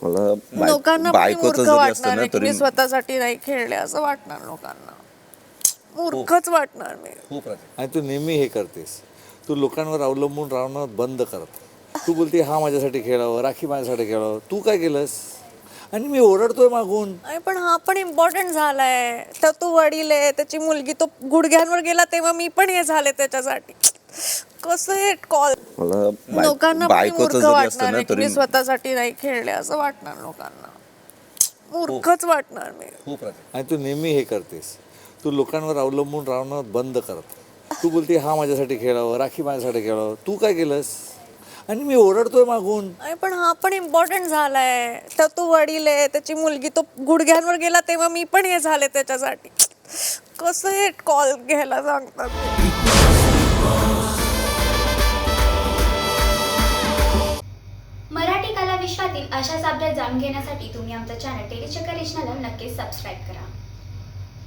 लोकांना पण बायकोचं मूर्ख जरी वाटणार असतं ना आहे की तरी मी स्वतःसाठी नाही खेळले असं वाटणार लोकांना. मूर्खच वाटणार मी. खूप आणि तू नेहमी हे करतेस, तू लोकांवर अवलंबून राहणं बंद करत. तू बोलते हा माझ्यासाठी खेळावं, राखी माझ्यासाठी खेळावं. तू काय केलंस? आणि मी ओरडतोय मागून. नाही पण हा पण इम्पॉर्टंट झालाय. तर तो वडील आहे, त्याची मुलगी तो गुडघ्यांवर गेला तेव्हा मी पण हे झाले त्याच्यासाठी. कसं हे कॉल लोकांना पण मूर्ख वाटणार आहे की मी स्वतःसाठी नाही खेळले असं वाटणार लोकांना. मूर्खच वाटणार मी. खूप आणि तू नेहमी हे करतेस, तू लोकांवर अवलंबून राहणं बंद करत. तू बोलते हा माझ्यासाठी खेळावं, राखी माझ्यासाठी खेळावं. तू काय केलंस? आणि मी ओरडतोय मागून. नाही पण हा पण इम्पॉर्टंट झालाय. तर तो वडील आहे, त्याची मुलगी तो गुडघ्यांवर गेला तेव्हा मी पण हे झाले त्याच्यासाठी. कसं हे कॉल घ्यायला सांगतात. मराठी कला विश्वातील अशाच अपडेट जाणून घेण्यासाठी तुम्ही आमचं चॅनल टेलीचक्कर रिजनला नक्कीच सबस्क्राईब करा.